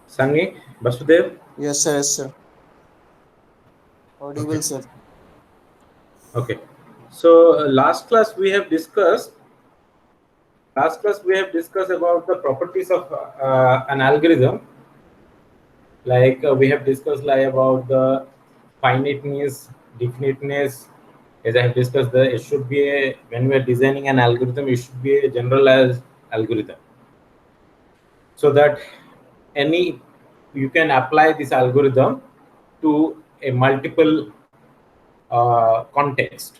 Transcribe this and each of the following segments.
Sangi, Basudev. Yes, sir. Yes, sir. Okay. Audible, sir. Okay. So last class we have discussed about the properties of an algorithm. Like we have discussed like about the finiteness, definiteness. As I have discussed, it should be a, when we are designing an algorithm, it should be a generalized algorithm, so that any you can apply this algorithm to a multiple context.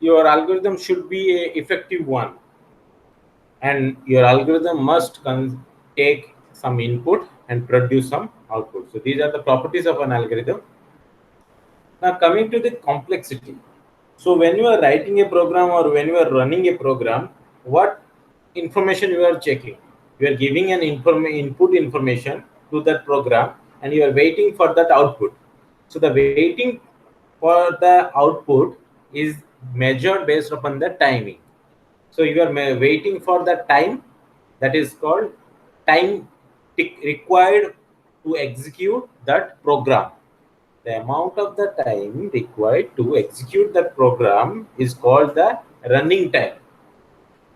Your algorithm should be a effective one, and your algorithm must take some input and produce some output. So these are the properties of an algorithm. Now coming to the complexity. So when you are writing a program or when you are running a program, what information you are checking? You are giving an input information to that program, and you are waiting for that output. So the waiting for the output is measured based upon the timing. So you are waiting for the time, that is called time required to execute that program. The amount of the time required to execute that program is called the running time.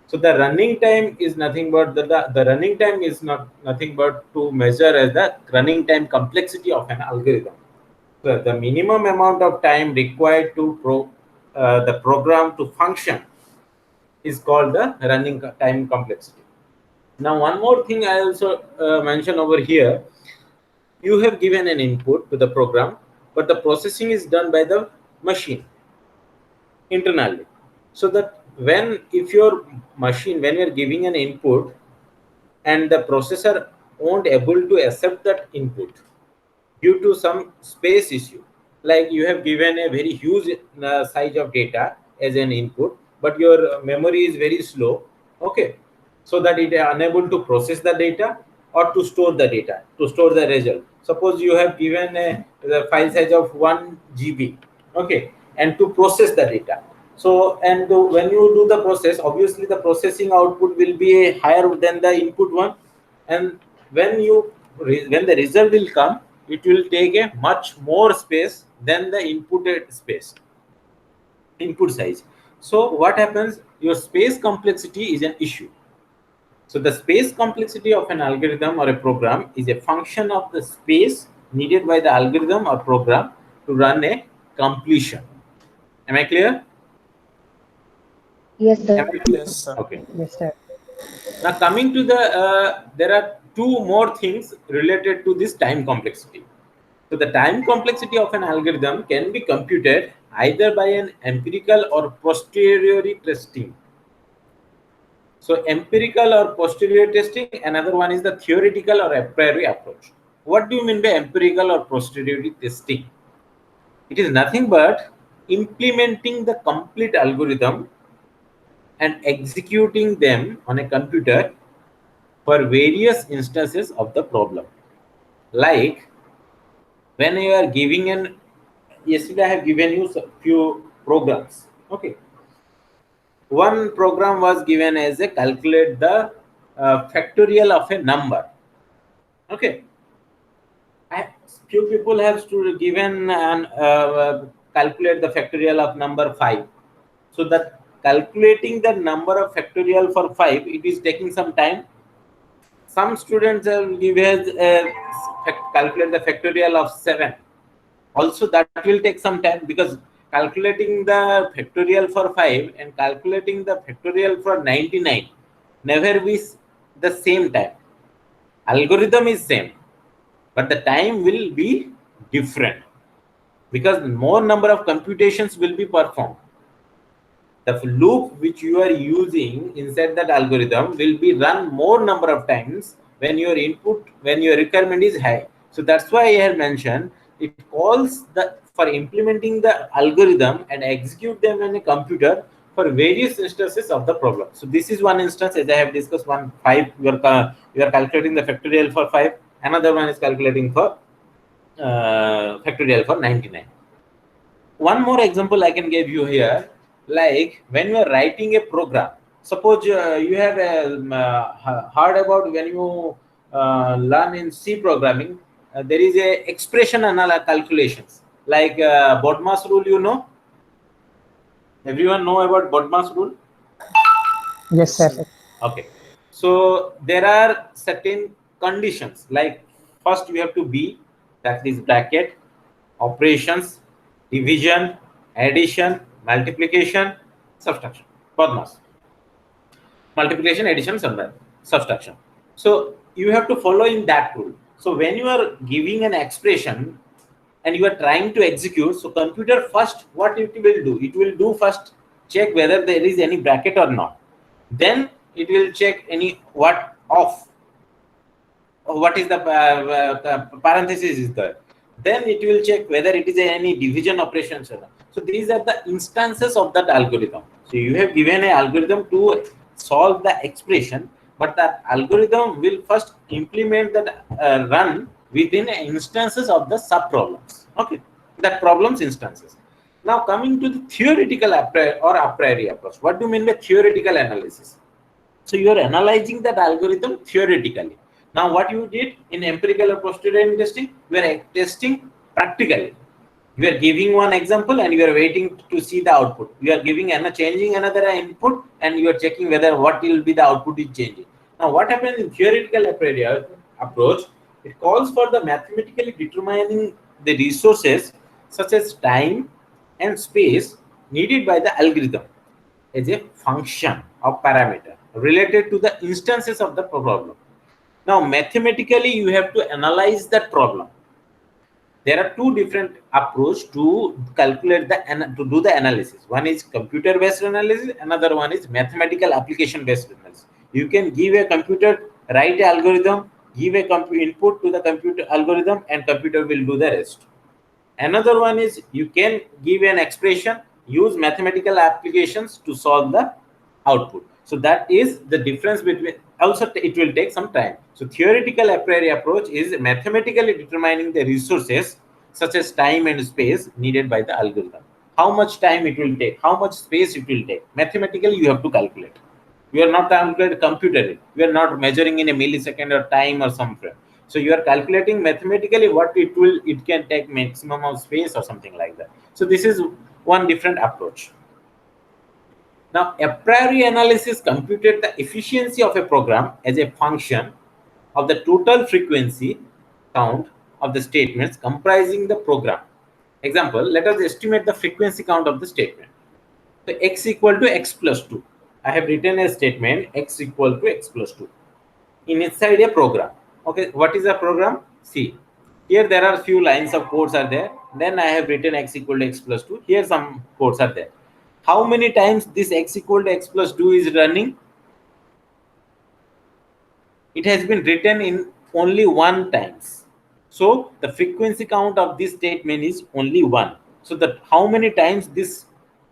So the running time is nothing but the running time is not nothing but to measure as the running time complexity of an algorithm. So the minimum amount of time required to the program to function is called the running time complexity. Now, one more thing I also mention over here, you have given an input to the program, but the processing is done by the machine internally. So that when if your machine, when you're giving an input and the processor won't able to accept that input due to some space issue, like you have given a very huge size of data as an input, but your memory is very slow, okay, so that it is unable to process the data or to store the data, to store the result. Suppose you have given the file size of 1 GB, okay, and to process the data. So and when you do the process, obviously the processing output will be higher than the input one, and when when the result will come, it will take a much more space than the inputted space, input size. So what happens, your space complexity is an issue. So the space complexity of an algorithm or a program is a function of the space needed by the algorithm or program to run a completion. Am I clear? Yes, sir. Am I clear? Yes, sir. Okay. Yes, sir. Now coming to the, there are two more things related to this time complexity. So the time complexity of an algorithm can be computed either by an empirical or posteriori testing. So empirical or posteriori testing, another one is the theoretical or a priori approach. What do you mean by empirical or posteriori testing? It is nothing but implementing the complete algorithm and executing them on a computer for various instances of the problem. Like when you are giving an, yesterday I have given you few programs, okay. One program was given as a calculate the factorial of a number, okay. Few people have given an calculate the factorial of number 5. So that calculating the number of factorial for 5, it is taking some time. Some students give as calculate the factorial of 7. Also that will take some time, because calculating the factorial for 5 and calculating the factorial for 99 never be the same time. Algorithm is same, but the time will be different, because more number of computations will be performed. The loop which you are using inside that algorithm will be run more number of times when your input, when your requirement is high. So that's why I have mentioned it calls the for implementing the algorithm and execute them in a computer for various instances of the problem. So this is one instance, as I have discussed, one 5, you are calculating the factorial for 5. Another one is calculating for factorial for 99. One more example I can give you here, like when you are writing a program. Suppose you have heard about when you learn in C programming, there is a expression calculations like Bodmas rule. You know, everyone know about Bodmas rule. Yes, sir. Okay, so there are certain conditions like first we have to be, that is bracket, operations, division, addition, multiplication, subtraction. Bodmas. Multiplication, addition, subtraction. So you have to follow in that rule. So when you are giving an expression and you are trying to execute, so computer first what it will do? It will do first check whether there is any bracket or not. Then it will check any what is the parenthesis is there. Then it will check whether it is any division operations or not. So these are the instances of that algorithm. So you have given an algorithm to solve the expression, but that algorithm will first implement that run within instances of the sub problems. Okay, that problems instances. Now coming to the theoretical or a priori approach. What do you mean by theoretical analysis? So you are analyzing that algorithm theoretically. Now, what you did in empirical or posterior testing, you are testing practically. You are giving one example and you are waiting to see the output. You are giving and changing another input and you are checking whether what will be the output is changing. Now, what happens in theoretical approach? It calls for the mathematically determining the resources such as time and space needed by the algorithm as a function of parameter related to the instances of the problem. Now, mathematically, you have to analyze that problem. There are two different approaches to calculate to do the analysis. One is computer-based analysis. Another one is mathematical application-based analysis. You can give a computer, write an algorithm, give a input to the computer algorithm, and computer will do the rest. Another one is you can give an expression, use mathematical applications to solve the output. So that is the difference between, also it will take some time. So theoretical a priori approach is mathematically determining the resources such as time and space needed by the algorithm. How much time it will take, how much space it will take. Mathematically you have to calculate. You are not calculating computer. You are not measuring in a millisecond or time or some frame. So you are calculating mathematically what it can take maximum of space or something like that. So this is one different approach. Now, a priori analysis computed the efficiency of a program as a function of the total frequency count of the statements comprising the program. Example, let us estimate the frequency count of the statement. So x equal to x plus 2. I have written a statement x equal to x plus 2 inside a program. Okay, what is a program? See, here there are few lines of codes are there. Then I have written x equal to x plus 2. Here some codes are there. How many times this x equal to x plus 2 is running? It has been written in only one times. So the frequency count of this statement is only one. So that how many times this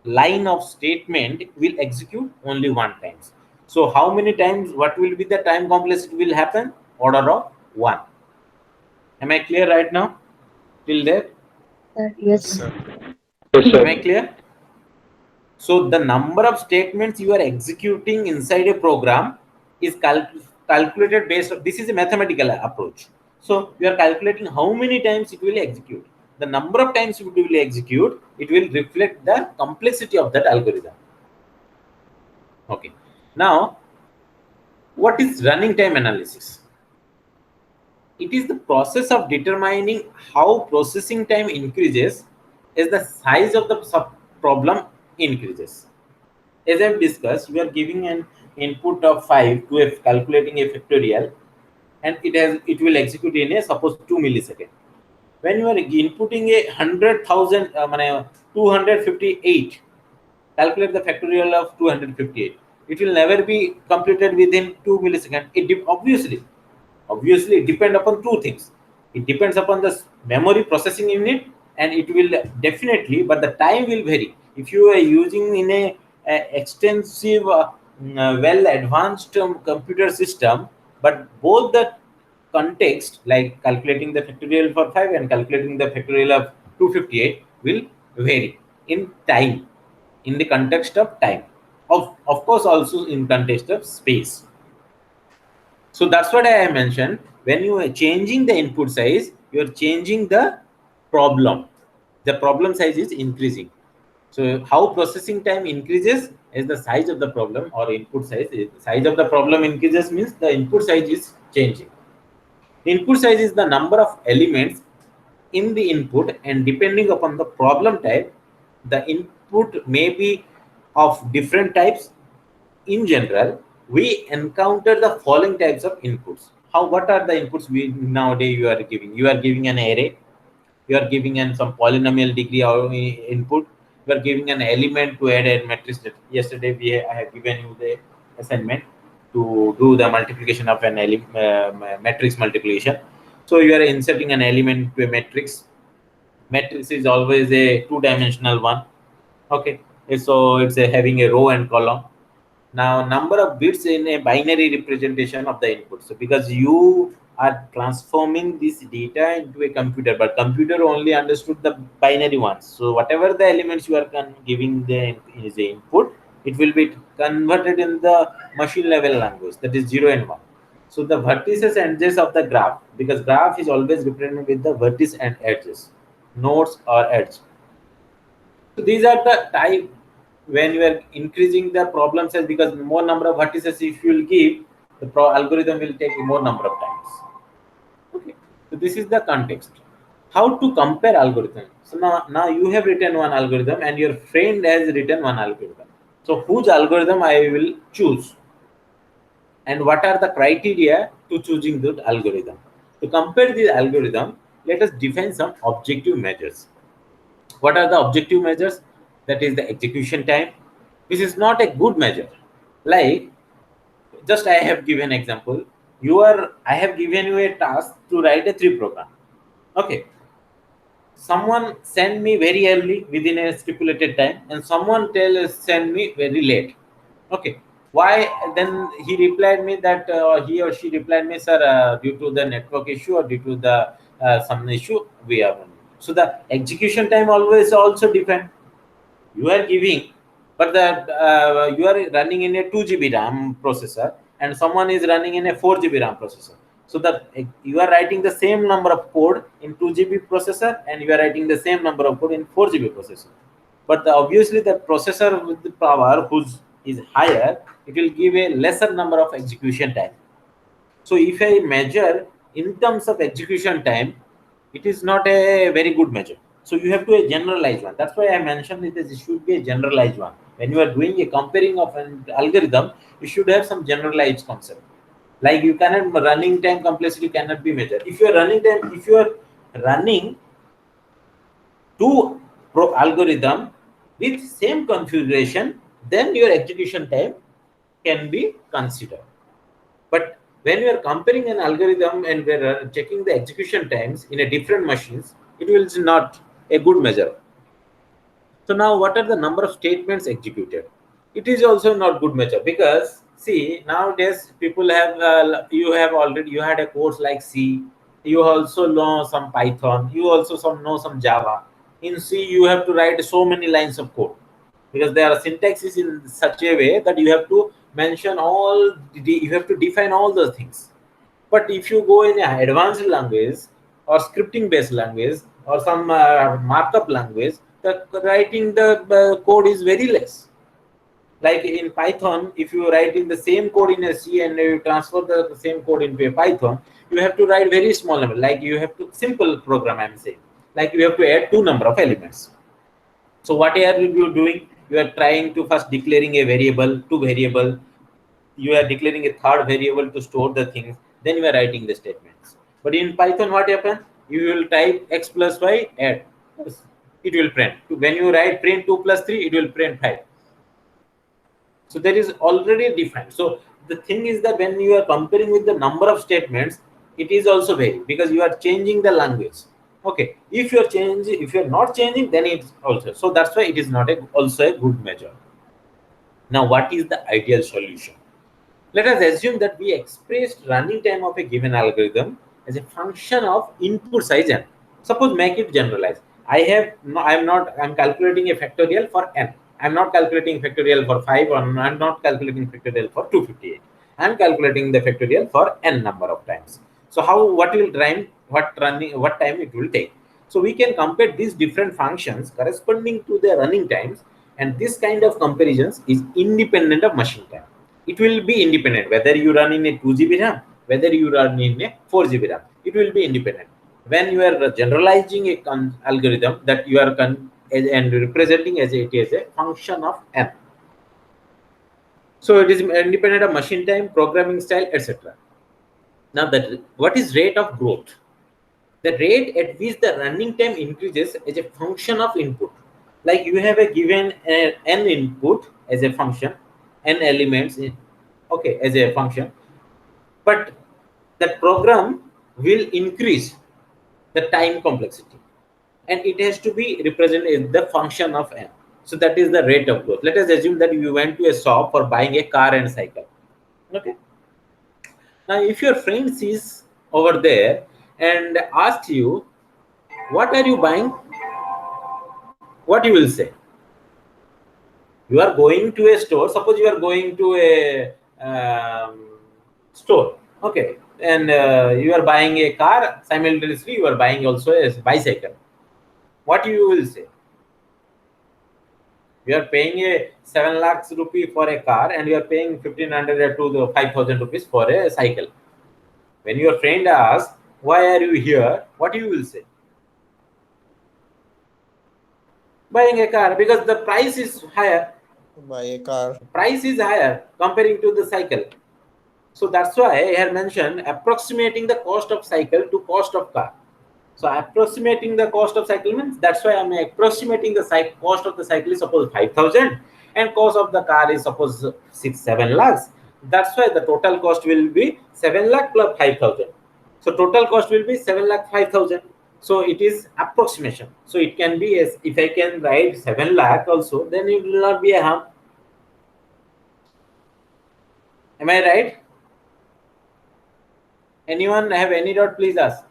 line of statement will execute? Only one times. So how many times, what will be the time complexity will happen? Order of 1. Am I clear right now? Till there? Yes. Am I clear? So the number of statements you are executing inside a program is calculated based on, this is a mathematical approach. So you are calculating how many times it will execute. The number of times it will execute, it will reflect the complexity of that algorithm. Okay. Now, what is running time analysis? It is the process of determining how processing time increases as the size of the problem increases. As I've discussed, we are giving an input of 5 to calculating a factorial, and it will execute in a suppose 2 milliseconds. When you are inputting a 100,000, 258, calculate the factorial of 258. It will never be completed within 2 milliseconds. Obviously, it depends upon two things. It depends upon the memory processing unit, and it will definitely, but the time will vary. If you are using in a extensive, well advanced computer system, but both the context, like calculating the factorial for 5 and calculating the factorial of 258, will vary in time, in the context of time. Of course, also in context of space. So that's what I mentioned. When you are changing the input size, you are changing the problem. The problem size is increasing. So how processing time increases is the size of the problem or input size. The size of the problem increases means the input size is changing. Input size is the number of elements in the input, and depending upon the problem type, the input may be of different types. In general, we encounter the following types of inputs. What are the inputs we nowadays you are giving? You are giving an array, you are giving an some polynomial degree or input, you are giving an element to add a matrix. That yesterday I have given you the assignment to do the multiplication of an matrix multiplication. So you are inserting an element to a matrix. Matrix is always a two-dimensional one. Okay, so it's having a row and column. Now number of bits in a binary representation of the input. So because you are transforming this data into a computer, but computer only understood the binary ones. So whatever the elements you are giving is the input, it will be converted in the machine level language, that is 0 and 1. So the vertices and edges of the graph, because graph is always represented with the vertices and edges, nodes or edge. So these are the type when you are increasing the problem size, because more number of vertices if you will give, the algorithm will take more number of times. Okay, so this is the context. How to compare algorithm? So now you have written one algorithm and your friend has written one algorithm. So whose algorithm I will choose, and what are the criteria to choosing the algorithm? To compare the algorithm, let us define some objective measures. What are the objective measures? That is the execution time. This is not a good measure. Like, just I have given example. I have given you a task to write a 3 program. Okay. Someone send me very early within a stipulated time, and someone send me very late. Okay. Why? Then he replied me that he or she replied me, sir, due to the network issue or due to the some issue we are running. So the execution time always also depend. You are giving, but you are running in a 2 GB RAM processor, and someone is running in a 4 GB RAM processor. So that you are writing the same number of code in 2 GB processor, and you are writing the same number of code in 4 GB processor. But obviously the processor with the power whose is higher, it will give a lesser number of execution time. So if I measure in terms of execution time, it is not a very good measure. So you have to generalize one. That's why I mentioned it should be a generalized one. When you are doing a comparing of an algorithm, you should have some generalized concept. Like you cannot running time complexity cannot be measured. If you are running two algorithm with same configuration, then your execution time can be considered. But when we are comparing an algorithm and we are checking the execution times in a different machines, it will not a good measure. So now what are the number of statements executed? It is also not good measure, because see, nowadays people have you had a course like C, you also know some Python, you also know some Java. In C you have to write so many lines of code, because there are syntaxes in such a way that you have to mention you have to define all those things. But if you go in an advanced language or scripting based language or some markup language, the writing the code is very less. Like in Python, if you write in the same code in a C and you transfer the same code into a Python, you have to write very small number. Like you have to simple program, I'm saying. Like you have to add 2 number of elements. So what are you doing? You are trying to first declaring a variable, 2 variable. You are declaring a third variable to store the things. Then you are writing the statements. But in Python, what happens? You will type x plus y, add. It will print. When you write print 2 plus 3, it will print 5. So there is already defined. So the thing is that when you are comparing with the number of statements, it is also vary, because you are changing the language. Okay, if you are not changing, then it's also. So that's why it is not also a good measure. Now, what is the ideal solution? Let us assume that we expressed running time of a given algorithm as a function of input size n. Suppose make it generalized. I'm calculating a factorial for n. I'm not calculating factorial for 5, or I'm not calculating factorial for 258. I'm calculating the factorial for n number of times. So what time it will take. So we can compare these different functions corresponding to their running times, and this kind of comparisons is independent of machine time. It will be independent whether you run in a 2 GB RAM, whether you run in a 4 GB RAM. It will be independent. When you are generalizing a algorithm that you are and representing as it is a function of n. So it is independent of machine time, programming style, etc. Now, what is rate of growth? The rate at which the running time increases is a function of input. Like you have a given n input as a function, n elements okay, as a function, but that program will increase the time complexity, and it has to be represented as the function of n. So that is the rate of growth. Let us assume that you went to a shop for buying a car and cycle. Okay. Now, if your friend sees over there and asks you, "What are you buying?" What you will say? You are going to a store. Suppose you are going to a store. Okay, and you are buying a car. Simultaneously, you are buying also a bicycle. What you will say? You are paying a 7 lakhs rupee for a car, and you are paying 1,500 to 5,000 rupees for a cycle. When your friend asks, "Why are you here?" what you will say? Buying a car, because the price is higher. Buy a car. Price is higher comparing to the cycle. So that's why I have mentioned approximating the cost of cycle to cost of car. So approximating the cost of cycle means, that's why I'm approximating the cost of the cycle is suppose 5,000 and cost of the car is suppose 6-7 lakhs. That's why the total cost will be 7 lakh plus 5,000. So total cost will be 7 lakh 5,000. So it is approximation. So it can be as, if I can write 7 lakh also, then it will not be a harm. Am I right? Anyone have any doubt? Please ask.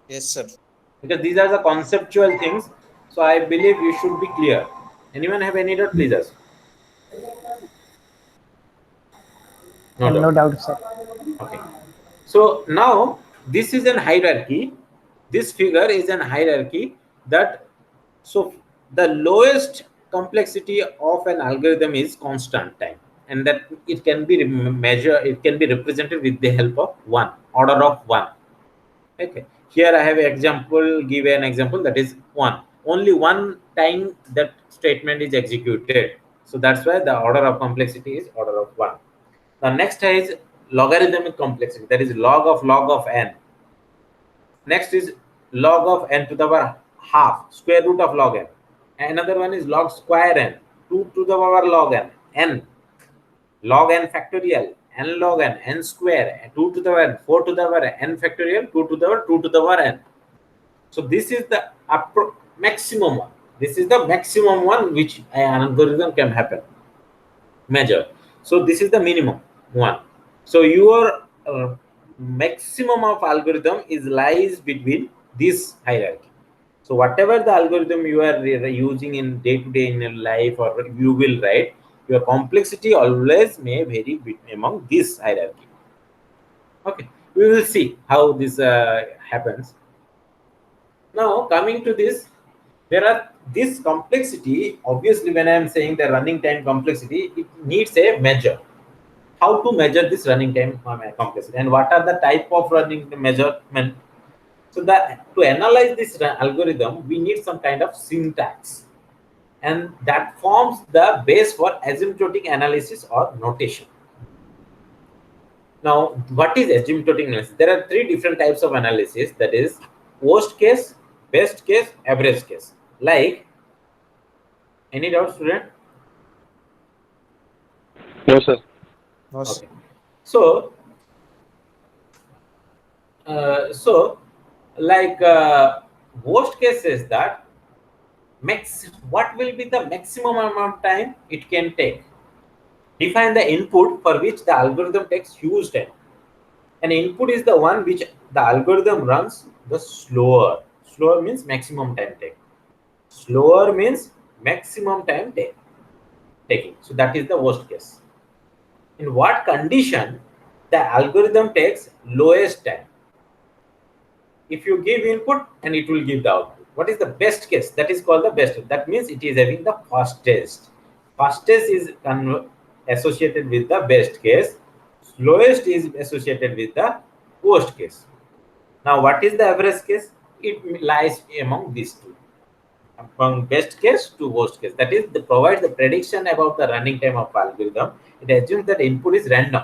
Yes, sir. Because these are the conceptual things, so I believe you should be clear. Anyone have any doubt? Please ask. No doubt, sir. Okay. So now this is an hierarchy. This figure is an hierarchy that, so the lowest complexity of an algorithm is constant time, and that it can be measured, it can be represented with the help of one, order of one. Okay. Here I have an example, give an example that is one. Only one time that statement is executed. So that's why the order of complexity is order of one. The next is logarithmic complexity, that is log of n. Next is log of n to the power half, square root of log n. Another one is log square n, 2 to the power log n, log n factorial, n log n square, 2 to the power 4 to the power n factorial, 2 to the power 2 to the power n. So this is the maximum one. This is the maximum one which an algorithm can happen measure. So this is the minimum one. So your maximum of algorithm is lies between this hierarchy. So whatever the algorithm you are using in day-to-day in your life or you will write, your complexity always may vary among this hierarchy. Okay, we will see how this happens. Now coming to this, there are this complexity. Obviously, when I am saying the running time complexity, it needs a measure. How to measure this running time complexity, and what are the type of running measurement? So to analyze this algorithm, we need some kind of syntax, and that forms the base for asymptotic analysis or notation. Now, what is asymptotic analysis? There are three different types of analysis, that is worst case, best case, average case. Like, any doubt, student? No, sir. No, sir. Okay. So, like worst case is that what will be the maximum amount of time it can take. Define the input for which the algorithm takes huge time. An input is the one which the algorithm runs the slower. Slower means maximum time take. Slower means maximum time taking. So that is the worst case. In what condition the algorithm takes lowest time? If you give input and it will give the output. What is the best case? That is called the best. That means it is having the fastest. Fastest is associated with the best case. Slowest is associated with the worst case. Now, what is the average case? It lies among these two, from best case to worst case. That is, provides the prediction about the running time of algorithm. It assumes that input is random.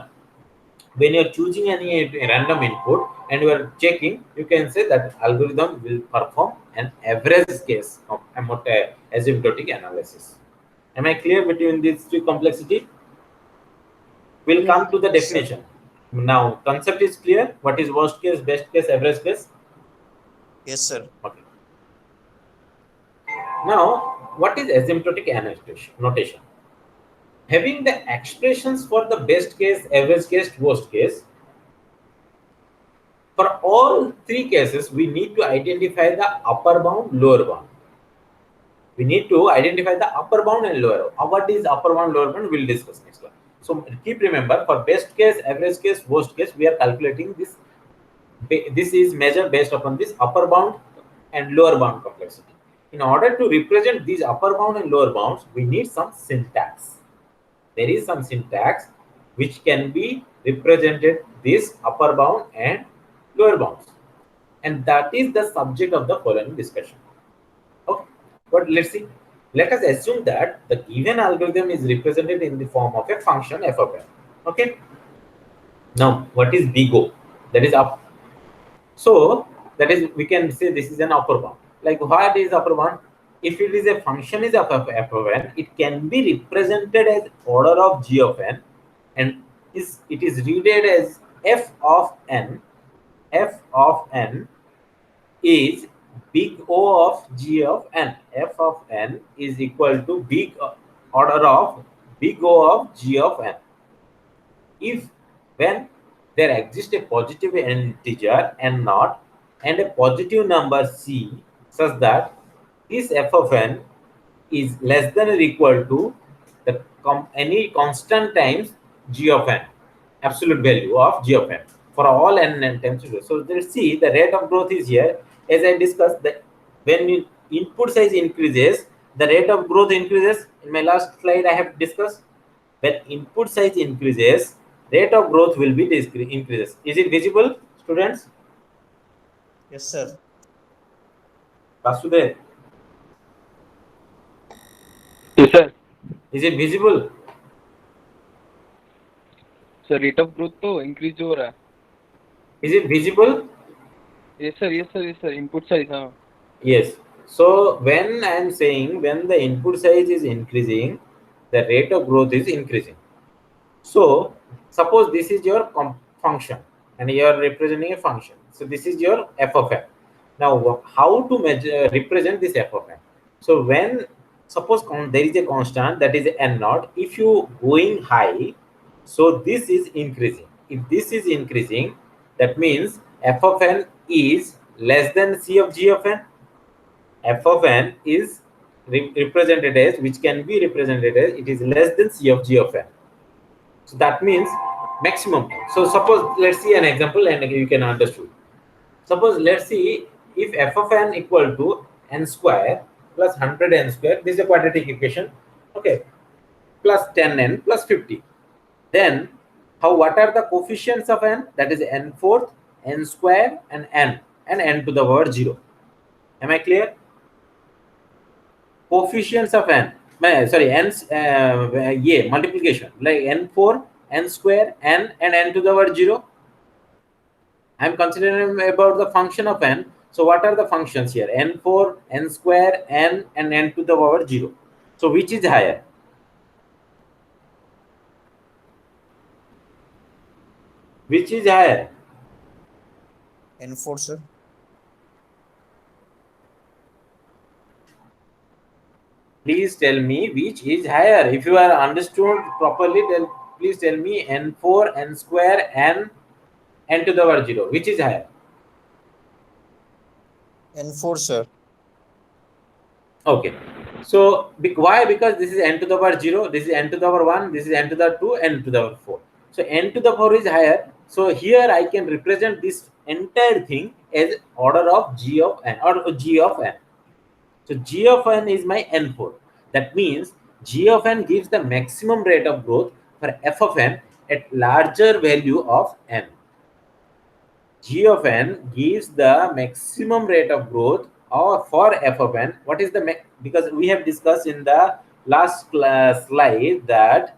When you're choosing any random input and you are checking, you can say that algorithm will perform an average case of asymptotic analysis. Am I clear between these two complexity? We'll come to the Yes, sir. definition. Now, concept is clear. What is worst case, best case, average case? Yes, sir. Okay. Now, what is asymptotic notation? Having the expressions for the best case, average case, worst case. For all three cases, we need to identify the upper bound, lower bound. We need to identify the upper bound and lower bound. What is upper bound, lower bound? We'll discuss next one. So keep remember, for best case, average case, worst case, we are calculating this. This is measured based upon this upper bound and lower bound complexity. In order to represent these upper bound and lower bounds, we need some syntax. There is some syntax which can be represented this upper bound and lower bounds, and that is the subject of the following discussion. Okay, but let's see. Let us assume that the given algorithm is represented in the form of a function f of n. Okay. Now, what is big O? That is up. So that is, we can say this is an upper bound. Like, what is upper bound? If it is a function is of f of n, it can be represented as order of g of n, and it is read as f of n. F of n is big O of g of n. F of n is equal to big order of big O of g of n. If when there exists a positive integer n naught and a positive number c such that this f of n is less than or equal to the any constant times g of n, absolute value of g of n for all n times. So let's see, the rate of growth is here. As I discussed, that when input size increases, the rate of growth increases. In my last slide, I have discussed, when input size increases, rate of growth will be increases. Is it visible, students? Yes, sir. Vasudev, Yes, sir. is it visible? Sir rate of growth तो increase हो रहा है. Is it visible? Yes sir, yes sir, yes sir. Input size, हाँ. Yes. So when I am saying when the input size is increasing, the rate of growth is increasing. So suppose this is your function and you are representing a function. So this is your f of n. Now how to measure represent this f of n? So when suppose there is a constant that is n naught, if you going high, so this is increasing. If this is increasing, that means f of n is less than c of g of n. F of n is represented as, which can be represented as, it is less than c of g of n. So that means maximum. So suppose, let's see an example and you can understand. Suppose let's see, if f of n equal to n square plus 100 n square, this is a quadratic equation, okay, plus 10n plus 50. Then what are the coefficients of n? That is n fourth, n square, and n to the power 0. Am I clear? Coefficients of n, sorry, n multiplication, like n4, n square, n, and n to the power 0. I am considering about the function of n. So what are the functions here? n4, n square, n, and n to the power 0. So which is higher? Which is higher? N4, sir. Please tell me which is higher. If you are understood properly, then please tell me n4, n square, n to the power 0. Which is higher? N4, sir. Okay. So why? Because this is n to the power 0, this is n to the power 1, this is n to the 2, n to the power 4. So n to the 4 is higher. So here I can represent this entire thing as order of g of n or g of n. So g of n is my n4. That means g of n gives the maximum rate of growth for f of n at larger value of n. G of n gives the maximum rate of growth or for f of n. What is the because we have discussed in the last slide that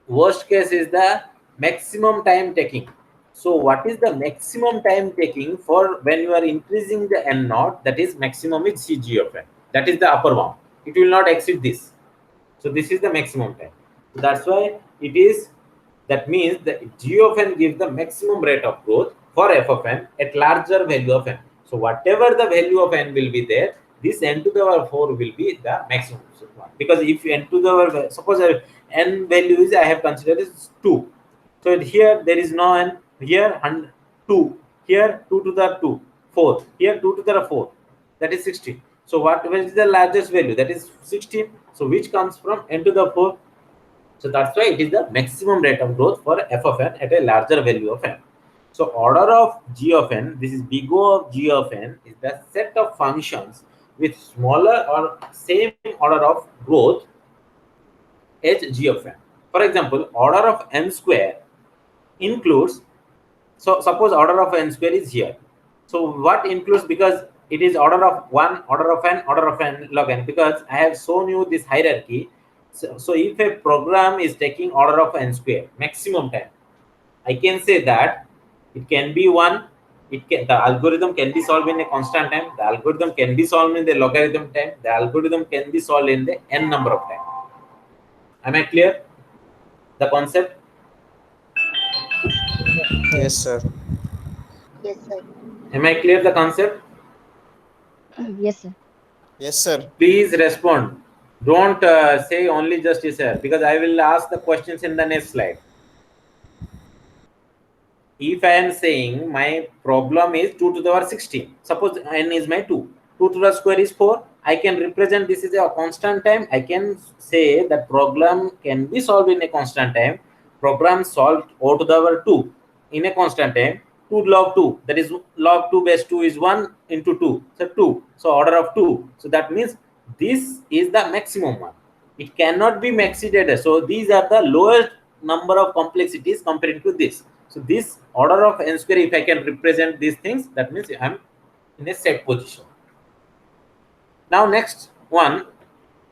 worst case is the maximum time taking. So what is the maximum time taking for when you are increasing the n naught? That is maximum is Cg of n. That is the upper bound. It will not exceed this. So this is the maximum time. So that's why it is. That means that g of n gives the maximum rate of growth for f of n at larger value of n. So whatever the value of n will be there, this n to the power 4 will be the maximum. Because if n to the power, suppose n value is I have considered is 2. So here there is no n. Here 2. Here 2 to the 2, 4. Here 2 to the 4. That is 16. So what is the largest value? That is 16. So which comes from n to the 4. So that's why it is the maximum rate of growth for f of n at a larger value of n. So order of g of n, this is big O of g of n, is the set of functions with smaller or same order of growth as g of n. For example, order of n square includes, so suppose order of n square is here. So what includes, because it is order of 1, order of n log n, because I have shown you this hierarchy. So if a program is taking order of n square maximum time, I can say that it can be 1. The algorithm can be solved in a constant time. The algorithm can be solved in the logarithm time. The algorithm can be solved in the n number of time. Am I clear? The concept? Yes, sir. Yes, sir. Am I clear the concept? Yes, sir. Yes, sir. Please respond. Don't say only just yes, sir, because I will ask the questions in the next slide. If I am saying my problem is 2 to the power 16, suppose n is my 2 to the square is 4, I can represent this is a constant time. I can say that program can be solved in a constant time. Program solved O to the power 2 in a constant time. 2 log 2, that is log 2 base 2 is 1 into 2, so 2, so order of 2. So that means this is the maximum one. It cannot be exceeded. So these are the lowest number of complexities compared to this. So this order of n square, if I can represent these things, that means I'm in a set position. Now next one,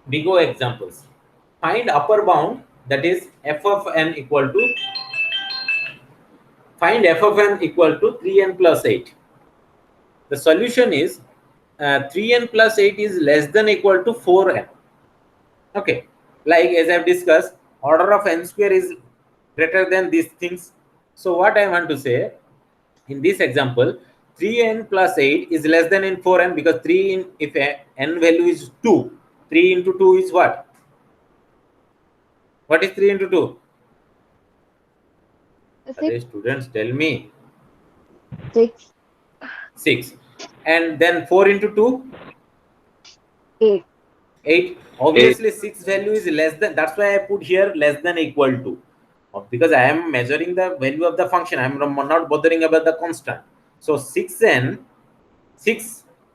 we go examples. Find upper bound, that is f of n equal to, find f of n equal to 3n plus 8. The solution is 3n plus 8 is less than equal to 4n. Okay, like as I've discussed, order of n square is greater than these things. So what I want to say in this example, 3n plus 8 is less than in 4n, because 3 in, if n value is 2, 3 into 2 is what? What is 3 into 2? Okay, students, tell me. 6. 6. And then 4 into 2? 8. 8. Obviously 6 value is less than, that's why I put here less than equal to, because I am measuring the value of the function. I am not bothering about the constant. So 6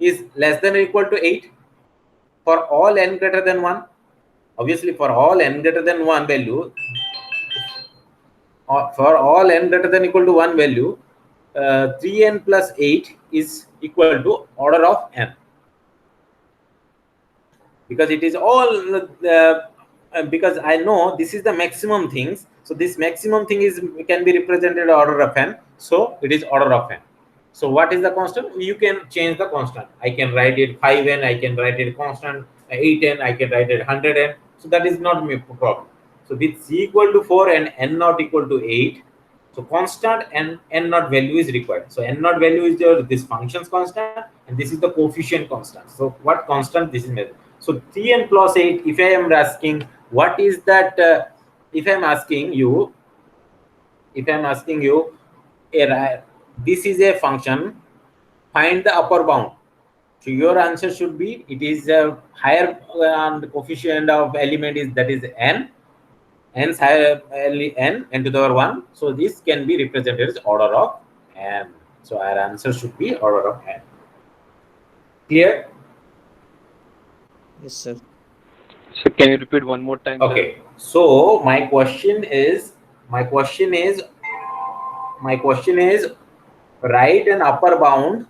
is less than or equal to 8 for all n greater than 1. Obviously for all n greater than 1 value, for all n greater than equal to 1 value, 3n plus 8 is equal to order of n, because it is all because I know this is the maximum things. So this maximum thing is can be represented order of n, so it is order of n. So what is the constant? You can change the constant. I can write it 5n, I can write it constant 8n, I can write it 100n. So that is not a problem. So with c equal to 4 and n not equal to 8, so constant and n naught value is required. So n naught value is your this function's constant, and this is the coefficient constant. So what constant this is measured? So 3n plus 8. If I am asking what is that, if I am asking you, this is a function, find the upper bound. So your answer should be, it is a higher coefficient of element is, that is n, n's higher n to the power 1. So this can be represented as order of n. So our answer should be order of n. Clear? Yes, sir. So can you repeat one more time? Okay. So my question is write an upper bound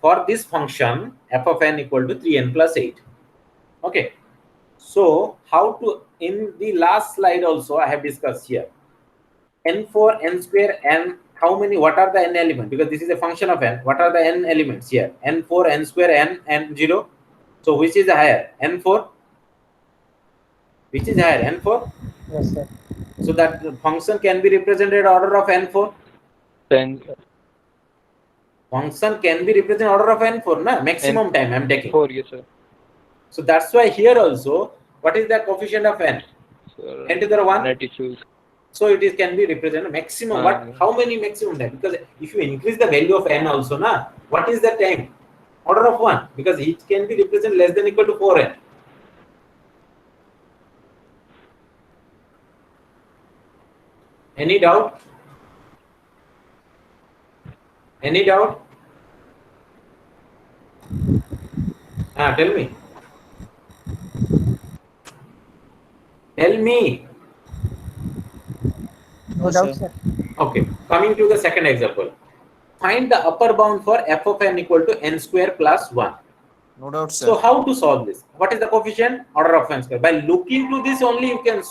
for this function f of n equal to 3n plus 8. Okay. So how to, in the last slide also I have discussed here, n4, n square, n, how many, what are the n elements? Because this is a function of n. What are the n elements here? n4, n square, n, and 0. So which is higher? n4? Which is higher? n4? Yes, sir. So that function can be represented order of n4. Then Function can be represented order of n4, na? Maximum time I am taking. 4, yes, sir. So that's why here also, what is the coefficient of n? So, N to the 1. 92. So it is can be represented maximum. What? How many maximum time? Because if you increase the value of n also, na, what is the time? Order of 1. Because it can be represented less than equal to 4n. Any doubt? Any doubt? Tell me. Tell me. No Yes, doubt, sir. sir. Okay. Coming to the second example. Find the upper bound for f of n equal to n square plus 1. No doubt, sir. So how to solve this? What is the coefficient? Order of n square. By looking to this only you can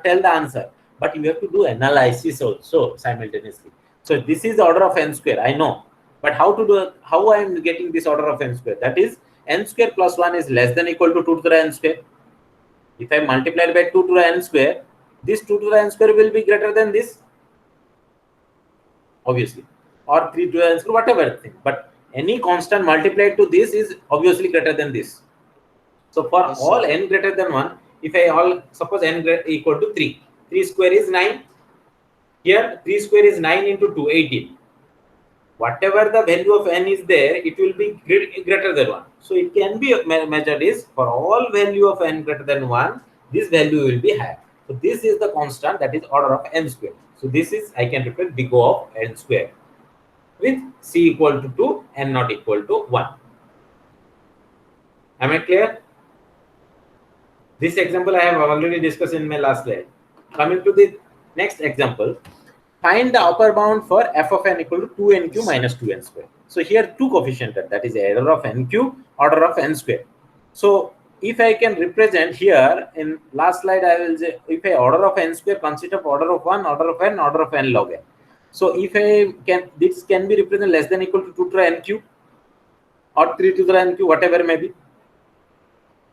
tell the answer. But you have to do analysis also simultaneously. So this is order of n square, I know. But how to do, how I am getting this order of n square? That is n square plus 1 is less than equal to 2 to the n square. If I multiply it by 2 to the n square, this 2 to the n square will be greater than this. Obviously. Or 3 to the n square, whatever thing. But any constant multiplied to this is obviously greater than this. So for Yes, sir. all n greater than 1, if I all suppose n equal to 3, 3 square is 9. Here 3 square is 9 into 2, 18. Whatever the value of n is there, it will be greater than 1. So it can be measured is for all value of n greater than 1, this value will be higher. So this is the constant, that is order of n square. So this is, I can replace big O of n square with c equal to 2, n not equal to 1. Am I clear? This example I have already discussed in my last slide. Coming to the next example, find the upper bound for f of n equal to 2nq minus 2n square. So here two coefficient, that is order of nq, order of n square. So if I can represent here in last slide, I will say if I order of n square consists of order of 1, order of n log n. So if I can, this can be represented less than equal to 2 to the n cube or 3 to the n cube, whatever may be.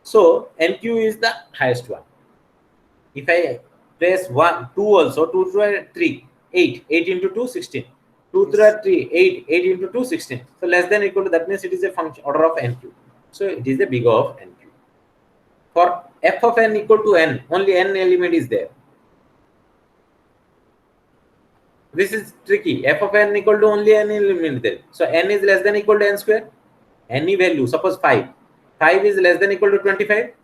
So nq is the highest one. If I place 1, 2 also, 2 to the 3, 8, 8 into 2, 16. 2 to the 3, 8, 8 into 2, 16. So less than equal to, that means it is a function order of nq. So it is the big O of nq. For f of n equal to n, only n element is there. This is tricky. F of n equal to only n element there. So n is less than equal to n square. Any value, suppose 5. 5 is less than equal to 25.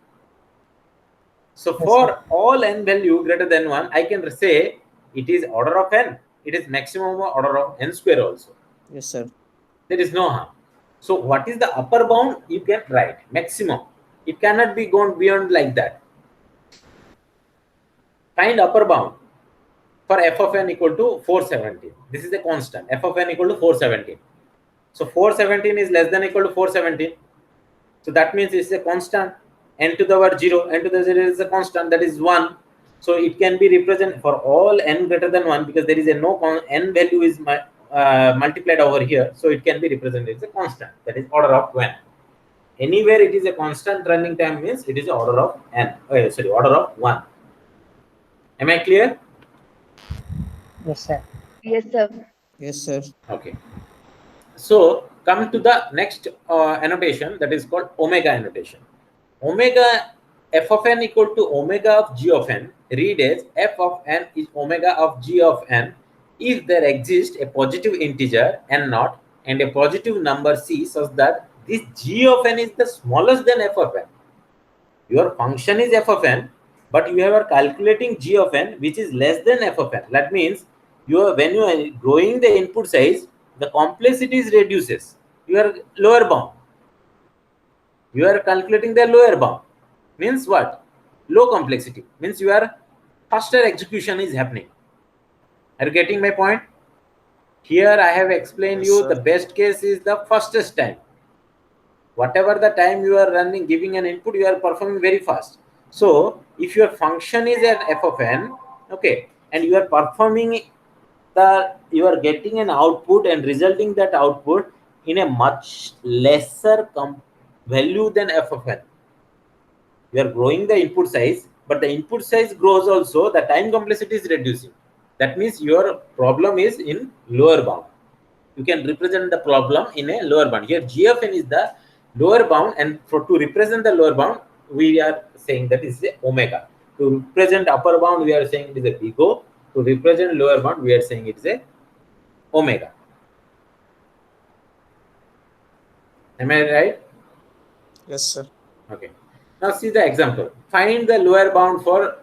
So Yes, for sir. all n value greater than 1, I can say it is order of n. It is maximum order of n square also. Yes, sir. There is no harm. So what is the upper bound? You can write maximum. It cannot be gone beyond like that. Find upper bound for f of n equal to 417. This is a constant. F of n equal to 417. So 417 is less than equal to 417. So that means it's a constant. N to the power 0. N to the 0 is a constant, that is 1. So it can be represented for all n greater than 1 because there is a no n value is multiplied over here. So it can be represented as a constant, that is order of n. Anywhere it is a constant running time means it is order of n. Order of 1. Am I clear? Yes, sir. Yes, sir. Yes, sir. Okay. So come to the next annotation, that is called omega annotation. Omega f of n equal to omega of g of n. Read as f of n is omega of g of n if there exists a positive integer n naught and a positive number c such that this g of n is the smallest than f of n. Your function is f of n, but you are calculating g of n, which is less than f of n. That means when you are growing the input size, the complexity reduces. Your lower bound. You are calculating the lower bound. Means what? Low complexity. Means your faster execution is happening. Are you getting my point? Here I have explained Yes, you sir. the best case is the fastest time. Whatever the time you are running, giving an input, you are performing very fast. So if your function is at f of n, okay, and you are performing you are getting an output and resulting that output in a much lesser value than f of n. You are growing the input size, but the input size grows also, the time complexity is reducing. That means your problem is in lower bound. You can represent the problem in a lower bound. Here g of n is the lower bound, and to represent the lower bound, we are saying that is a omega. To represent upper bound, we are saying it is a big O. To represent lower bound, we are saying it is a omega. Am I right? Yes, sir. Okay. Now see the example. Find the lower bound for,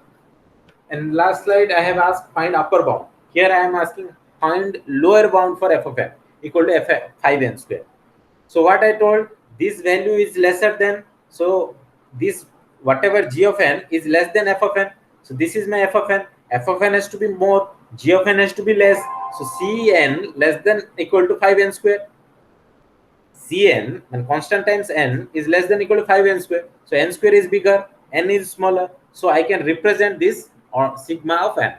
and last slide I have asked find upper bound. Here I am asking find lower bound for f of n equal to f 5n square. So what I told, this value is lesser than, so this whatever g of n is less than f of n. So this is my f of n. F of n has to be more, g of n has to be less. So Cn less than equal to 5n square. Cn when constant times n is less than equal to 5n square. So n square is bigger, n is smaller. So I can represent this or sigma of n.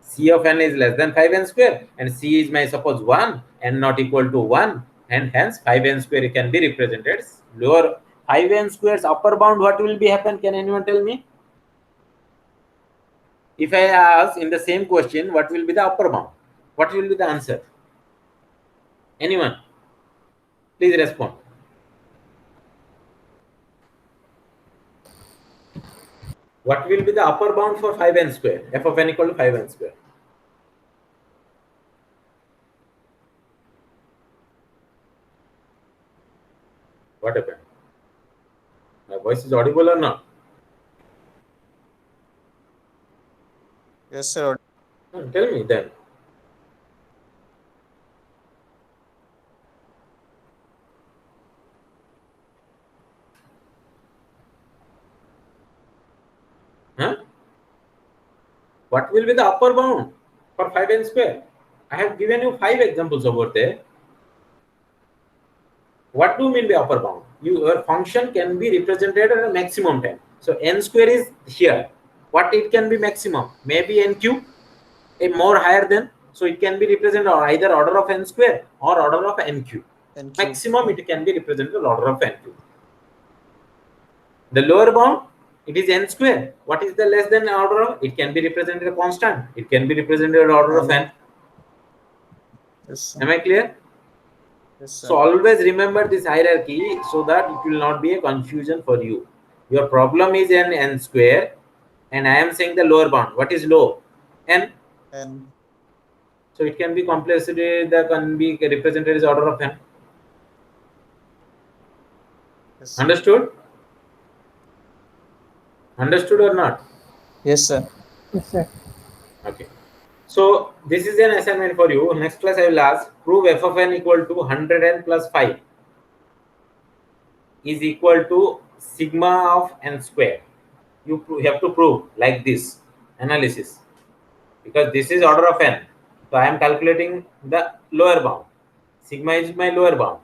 C of n is less than 5n square, and C is my suppose 1 and not equal to 1, and hence 5n square can be represented lower. 5n square's upper bound, what will be happen? Can anyone tell me? If I ask in the same question, what will be the upper bound? What will be the answer? Anyone? Please respond. What will be the upper bound for 5n square? F of n equal to 5n square. What happened? My voice is audible or not? Yes, sir. Tell me then. Huh? What will be the upper bound for 5n square? I have given you 5 examples over there. What do you mean by upper bound? Your function can be represented at a maximum time. So n square is here. What it can be maximum? Maybe n cube, a more higher than. So it can be represented either order of n square or order of n cube. N cube. Maximum it can be represented order of n cube. The lower bound, it is n square. What is the less than order of? It can be represented a constant. It can be represented order of n. Yes, sir. Am I clear? Yes, sir. So always remember this hierarchy so that it will not be a confusion for you. Your problem is n square, and I am saying the lower bound. What is low? N. N. So it can be complexity that can be represented as order of n. Yes, sir. Understood? Understood or not? Yes, sir. Yes, sir. Okay. So this is an assignment for you. Next class I will ask prove f of n equal to 100n plus 5 is equal to sigma of n square. You have to prove like this analysis, because this is order of n. So I am calculating the lower bound. Sigma is my lower bound.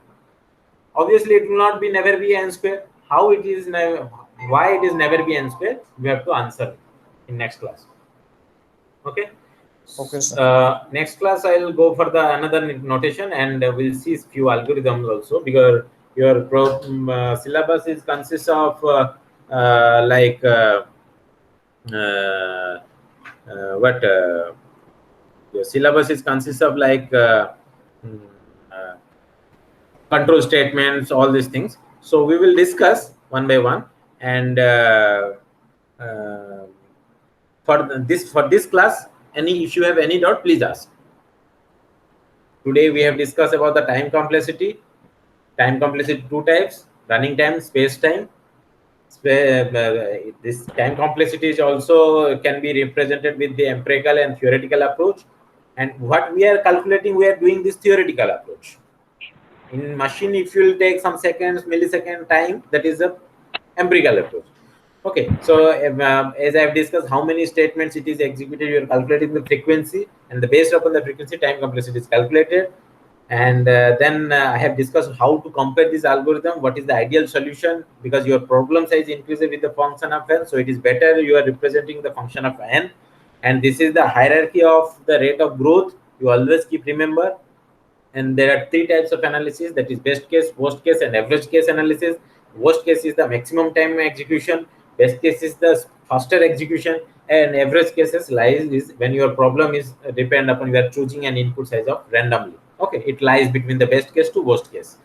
Obviously it will not be never be n square. How it is never, why it is never be n square, we have to answer in next class. Okay. Okay, sir. Next class I'll go for the another notation, and we'll see few algorithms also, because your syllabus is consists of your syllabus is consists of control statements, all these things. So we will discuss one by one, and for this class, if you have any doubt, please ask. Today we have discussed about the time complexity, time complexity two types: running time, space time. This time complexity is also can be represented with the empirical and theoretical approach. And what we are calculating, we are doing this theoretical approach. In machine, if you will take some seconds, millisecond time, that is a empirical approach. Okay, so as I have discussed, how many statements it is executed, you are calculating the frequency, and based upon the frequency, time complexity is calculated. And then I have discussed how to compare this algorithm, what is the ideal solution, because your problem size increases with the function of n, so it is better you are representing the function of n. And this is the hierarchy of the rate of growth, you always keep remember. And there are three types of analysis, that is best case, worst case, and average case analysis. Worst case is the maximum time execution, best case is the faster execution, and average cases lies is when your problem is depend upon you are choosing an input size of randomly. Okay, it lies between the best case to worst case.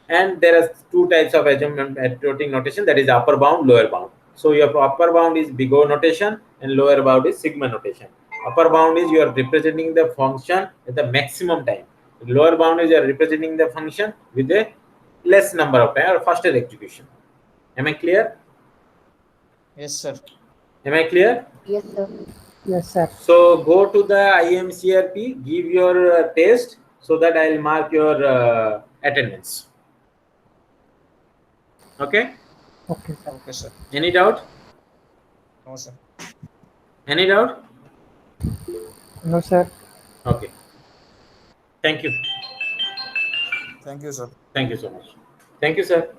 And there are two types of asymptotic notation, that is upper bound, lower bound. So your upper bound is big O notation and lower bound is sigma notation. Upper bound is you are representing the function at the maximum time. Lower bound is you are representing the function with a less number of time or faster execution. Am I clear? Yes, sir. Am I clear? Yes, sir. Yes, sir. So go to the IMCRP, give your test so that I will mark your attendance. Okay? Okay, sir. Okay, sir. Any doubt? No, sir. Any doubt? No, sir. Okay. Thank you. Thank you, sir. Thank you so much. Thank you, sir.